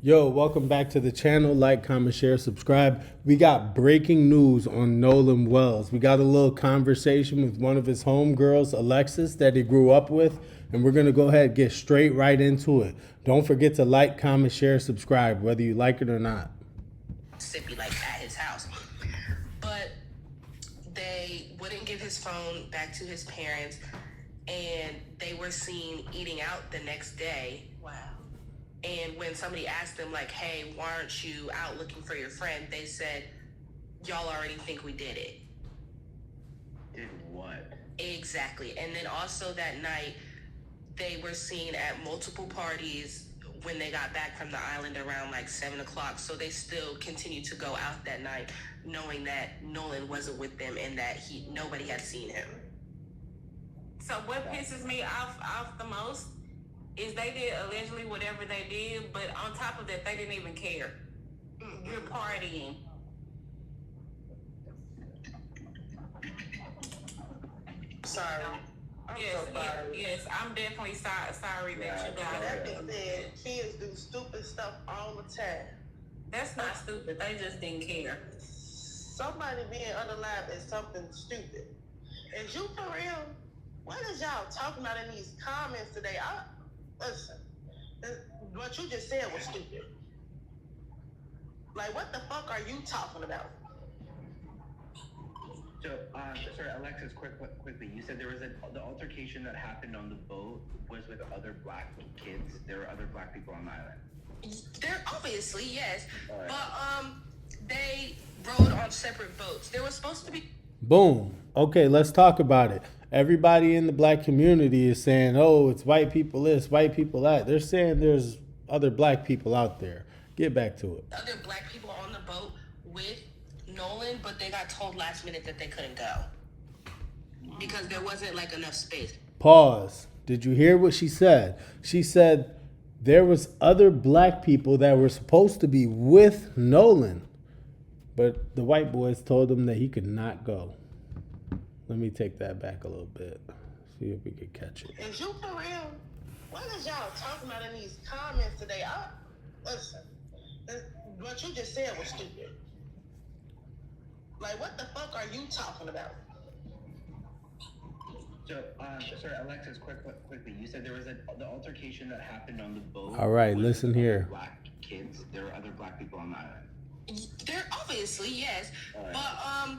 Yo, welcome back to the channel. Like, comment, share, subscribe. We got breaking news on Nolan Wells. We got a little conversation with one of his homegirls, Alexis, that he grew up with, and we're going to go ahead and get straight right into it. Don't forget to like, comment, share, subscribe, whether you like it or not. Sippy like at his house, but they wouldn't give his phone back to his parents, and they were seen eating out the next day. Wow. And when somebody asked them like, hey, why aren't you out looking for your friend, they said, y'all already think we did it. Did what? Exactly. And then also that night they were seen at multiple parties when they got back from the island around like 7 o'clock. So they still continued to go out that night, knowing that Nolan wasn't with them and that nobody had seen him. So what pisses me off the most is they did allegedly whatever they did, but on top of that, they didn't even care. You're partying. Sorry. I'm Yes, so sorry. yes, I'm definitely sorry that you got That it. being said, kids do stupid stuff all the time. That's not stupid. They just didn't care. Somebody being unalive is something stupid. Is you for real? What is y'all talking about in these comments today? Listen, what you just said was stupid. Like, what the fuck are you talking about? So, sorry, Alexis, quickly, you said there was the altercation that happened on the boat was with other black kids. There were other black people on the island. There obviously, yes. Right. But they rode on separate boats. There was supposed to be. Boom. Okay, let's talk about it. Everybody in the black community is saying, oh, it's white people this, white people that. They're saying there's other black people out there. Get back to it. Other black people on the boat with Nolan, but they got told last minute that they couldn't go because there wasn't like enough space. Pause. Did you hear what she said? She said there was other black people that were supposed to be with Nolan, but the white boys told him that he could not go. Let me take that back a little bit. See if we could catch it. Is you for real? What is y'all talking about in these comments today? Listen, what you just said was stupid. Like, what the fuck are you talking about? So, sorry, Alexis, quickly, you said there was the altercation that happened on the boat. All right, was listen with here. Black kids. There were other black people on the island. There obviously, yes. Right. But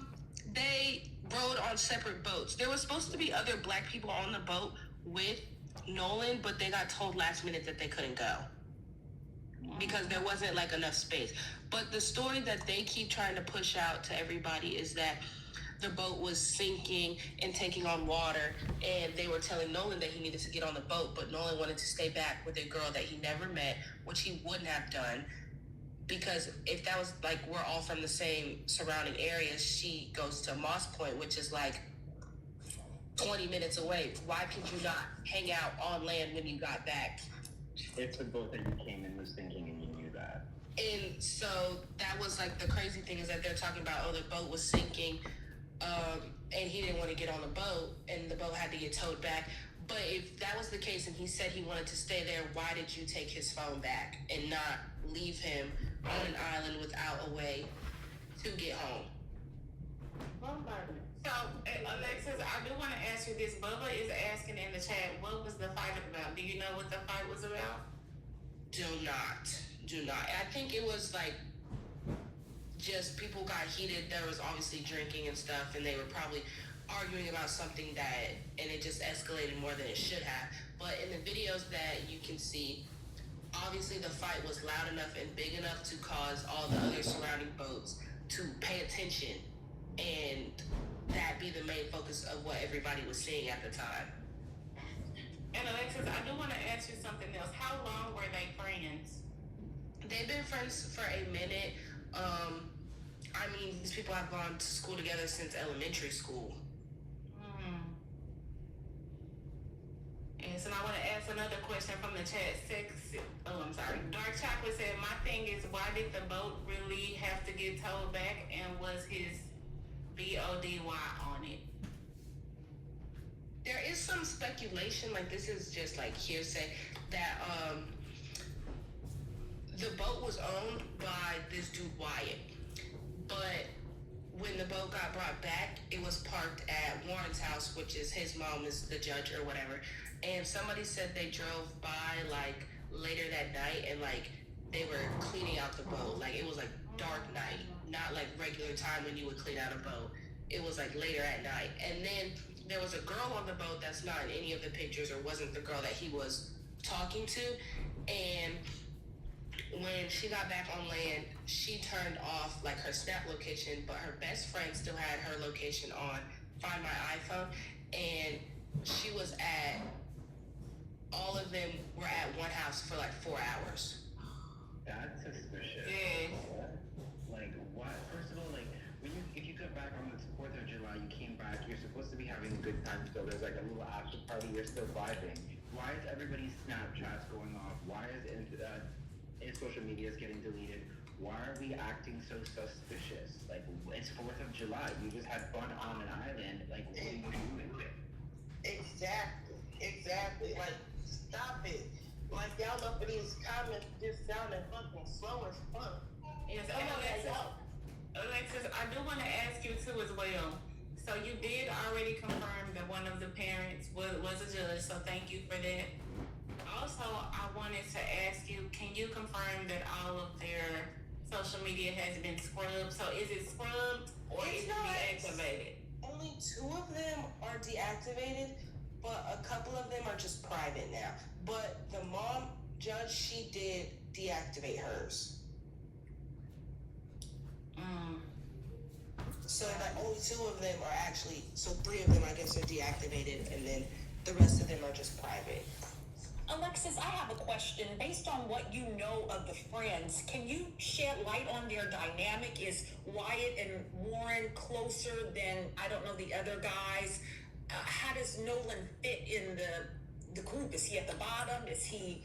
they rode on separate boats. There was supposed to be other black people on the boat with Nolan, but they got told last minute that they couldn't go because there wasn't like enough space. But the story that they keep trying to push out to everybody is that the boat was sinking and taking on water, and they were telling Nolan that he needed to get on the boat, but Nolan wanted to stay back with a girl that he never met, which he wouldn't have done, because if that was like we're all from the same surrounding areas, she goes to Moss Point, which is like 20 minutes away. Why could you not hang out on land when you got back? If the boat that you came in was sinking and you knew that. And so that was like the crazy thing is that they're talking about, oh, the boat was sinking, and he didn't want to get on the boat, and the boat had to get towed back. But if that was the case and he said he wanted to stay there, why did you take his phone back and not leave him on an island without a way to get home? So, Alexis, I do want to ask you this. Bubba is asking in the chat, what was the fight about? Do you know what the fight was about? Do not. I think it was like just people got heated. There was obviously drinking and stuff, and they were probably arguing about something and it just escalated more than it should have. But in the videos that you can see, obviously the fight was loud enough and big enough to cause all the other surrounding boats to pay attention, and that be the main focus of what everybody was seeing at the time. And Alexis, I do want to ask you something else. How long were they friends? They've been friends for a minute. I mean, these people have gone to school together since elementary school. And so I want to ask another question from the chat. I'm sorry. Dark Chocolate said, my thing is, why did the boat really have to get towed back, and was his BODY on it? There is some speculation, like this is just like hearsay, that The boat was owned by this dude Wyatt, but when the boat got brought back, it was parked at Warren's house, which is his mom is the judge or whatever. And somebody said they drove by like later that night and like they were cleaning out the boat. Like it was like dark night, not like regular time when you would clean out a boat. It was like later at night. And then there was a girl on the boat that's not in any of the pictures or wasn't the girl that he was talking to. And when she got back on land, she turned off like her snap location, but her best friend still had her location on Find My iPhone. And she was at, all of them were at one house for like 4 hours. That's suspicious. Yeah. Like, what? First of all, like, if you got back on the 4th of July, you came back, you're supposed to be having a good time still. There's like a little after party, you're still vibing. Why is everybody's Snapchats going off? Why is social media is getting deleted? Why are we acting so suspicious? Like, it's 4th of July. You just had fun on an island. Like, what are you doing? Exactly. Like, stop it. Like, y'all up in these comments just sounding fucking slow as fuck. Yes, Come on, y'all. Alexis, I do want to ask you too as well. So you did already confirm that one of the parents was a judge, so thank you for that. Also, I wanted to ask you, can you confirm that all of their social media has been scrubbed? So is it scrubbed or is it deactivated? Only 2 of them are deactivated, but a couple of them are just private now. But the mom judge, she did deactivate hers. So like only 2 of them are actually, so 3 of them I guess are deactivated, and then the rest of them are just private. Alexis, I have a question. Based on what you know of the friends, can you shed light on their dynamic? Is Wyatt and Warren closer than, I don't know, the other guys? How does Nolan fit in the group? Is he at the bottom? Is he...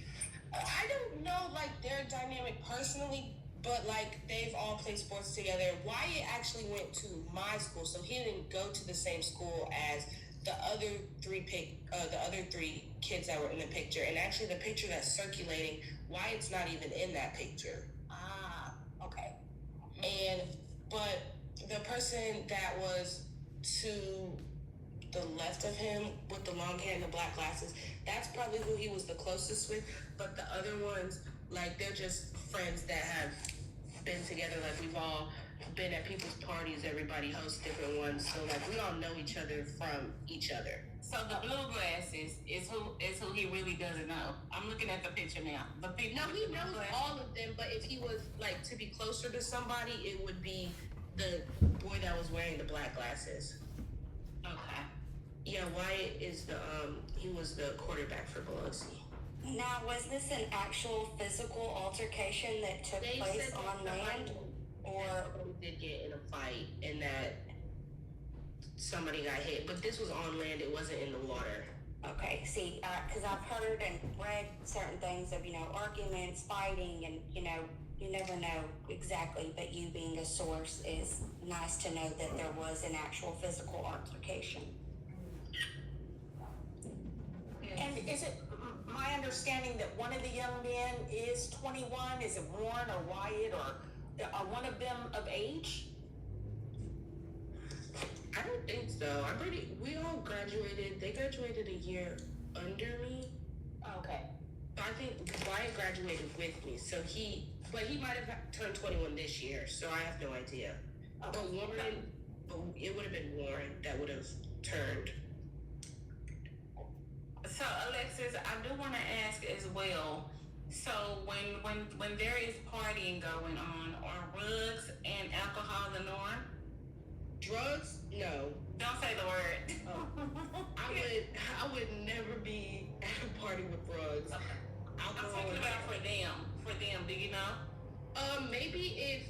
I don't know like their dynamic personally, but like they've all played sports together. Wyatt actually went to my school, so he didn't go to the same school as the other 3 kids that were in the picture. And actually the picture that's circulating, Wyatt's not even in that picture. Ah, okay. But the person that was to the left of him with the long hair and the black glasses, that's probably who he was the closest with. But the other ones, like, they're just friends that have been together. Like, we've all been at people's parties, everybody hosts different ones, so like we all know each other from each other. So the blue glasses is who he really doesn't know. I'm looking at the picture now. No, he knows all of them, but if he was like to be closer to somebody, it would be the boy that was wearing the black glasses. Okay. Yeah, Wyatt is he was the quarterback for Biloxi. Now, was this an actual physical altercation that took place on land? Or did get in a fight and that somebody got hit, but this was on land, it wasn't in the water. Okay, see, because I've heard and read certain things of, arguments, fighting, and, you never know exactly, but you being a source is nice to know that there was an actual physical altercation. And is it my understanding that one of the young men is 21? Is it Warren or Wyatt, or are one of them of age? I don't think so. We all graduated. They graduated a year under me. Okay. I think Wyatt graduated with me, so he might have turned 21 this year, so I have no idea. Okay. But it would have been Warren that would have turned. So Alexis, I do want to ask as well. So when there is partying going on, are drugs and alcohol the norm? Drugs? No. Don't say the word. Oh. I would never be at a party with drugs. Okay. I'm talking about for them. Do you know? Maybe if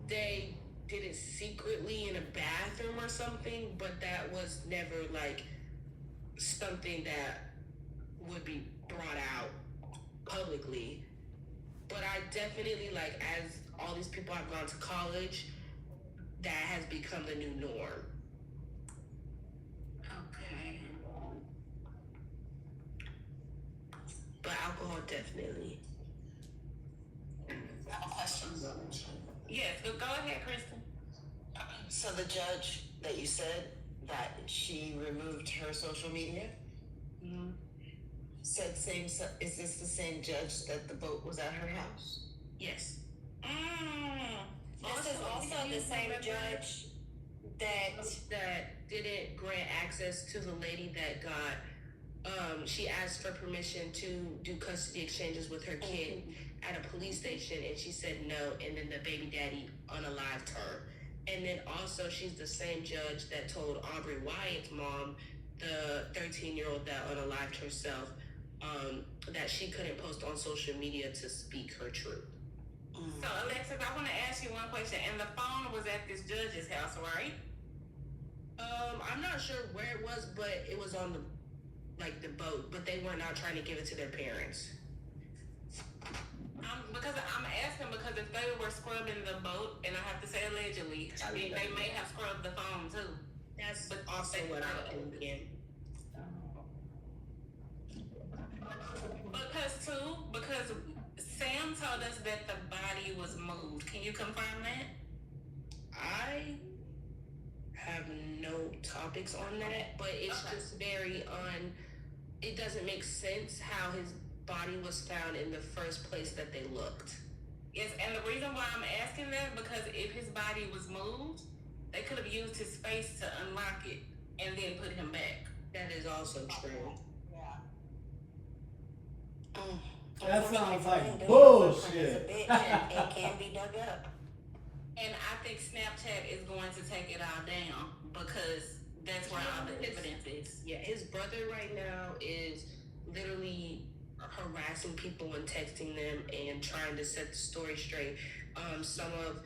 they did it secretly in a bathroom or something, but that was never like something that would be brought out publicly. But I definitely, like, as all these people have gone to college, that has become the new norm. Okay. But alcohol, definitely. questions. Yes, go ahead, Kristen. So the judge that you said that she removed her social media said is this the same judge that the boat was at her house? Yes. This is also the same judge that didn't grant access to the lady that got she asked for permission to do custody exchanges with her kid at a police station, and she said no, and then the baby daddy unalived her. And then also she's the same judge that told Aubrey Wyatt's mom, the 13-year-old that unalived herself, that she couldn't post on social media to speak her truth. So, Alexis, I want to ask you one question. And the phone was at this judge's house, right? I'm not sure where it was, but it was on the boat. But they were not trying to give it to their parents. Because I'm asking because if they were scrubbing the boat, and I have to say allegedly, I mean they may have scrubbed the phone too. That's also what I'm thinking. Because Sam told us that the body was moved. Can you confirm that? I have no topics on that, but it's just very it doesn't make sense how his body was found in the first place that they looked. Yes, and the reason why I'm asking that, because if his body was moved, they could have used his face to unlock it and then put him back. That is also true. That sounds like bullshit. It can be dug up. And I think Snapchat is going to take it all down because that's where all the evidence is. Yeah, his brother right now is literally harassing people and texting them and trying to set the story straight. Some of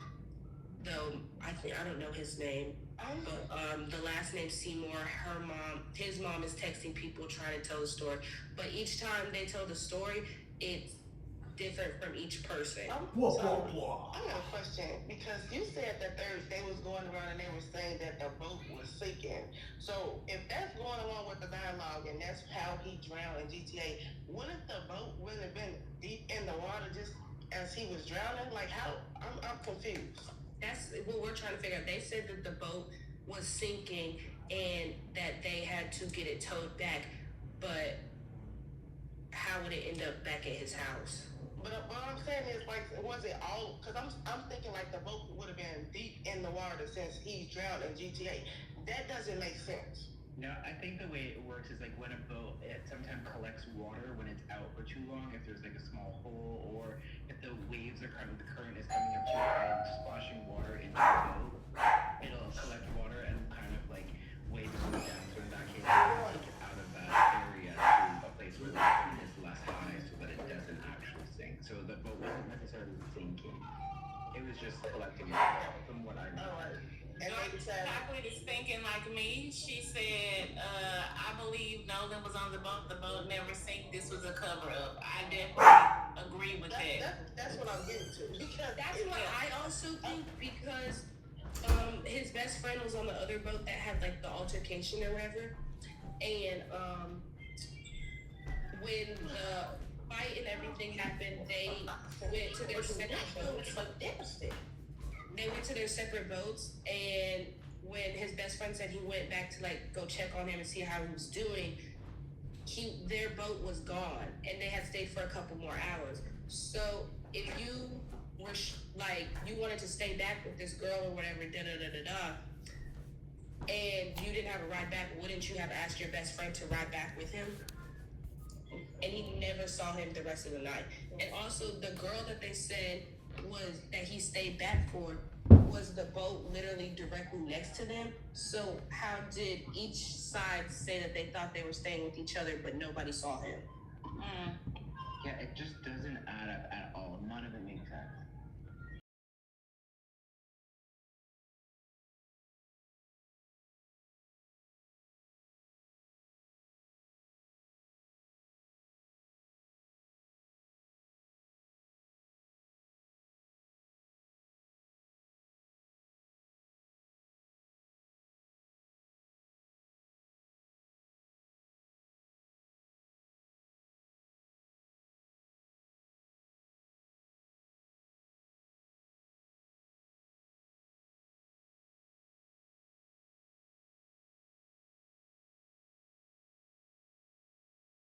I don't know his name, but the last name Seymour, his mom is texting people trying to tell the story. But each time they tell the story, it's different from each person. I got a question because you said that they was going around and they were saying that the boat was sinking. So if that's going along with the dialogue and that's how he drowned in GTA, wouldn't the boat would have been deep in the water just as he was drowning? Like how? I'm confused. That's what we're trying to figure out. They said that the boat was sinking and that they had to get it towed back, but how would it end up back at his house? But what I'm saying is, like, was it all? Because I'm thinking like the boat would have been deep in the water since he's drowned in GTA. That doesn't make sense. No, I think the way it works is like when a boat, it sometimes collects water when it's out for too long, if there's like a small hole, or if the waves are the current is coming up too high and splashing water into the boat, it'll collect water and kind of like weigh the boat down. So in that case, it'll take it out of that area to a place where the current is less high so that it doesn't actually sink. So the boat wasn't necessarily sinking. It was just collecting water, from what I know. Chocolate is thinking like me. She said, I believe Nolan was on the boat. The boat never sank. This was a cover-up. I definitely agree with that. That's what I'm getting to. Because That's what I also think, because his best friend was on the other boat that had like the altercation or whatever. And when the fight and everything happened, they went to their separate boats. They went to their separate boats, and when his best friend said he went back to like go check on him and see how he was doing, their boat was gone, and they had stayed for a couple more hours. So if you were you wanted to stay back with this girl or whatever, and you didn't have a ride back, wouldn't you have asked your best friend to ride back with him? And he never saw him the rest of the night. And also the girl that they said that he stayed back for was the boat literally directly next to them. So how did each side say that they thought they were staying with each other but nobody saw him? Yeah, it just doesn't add up at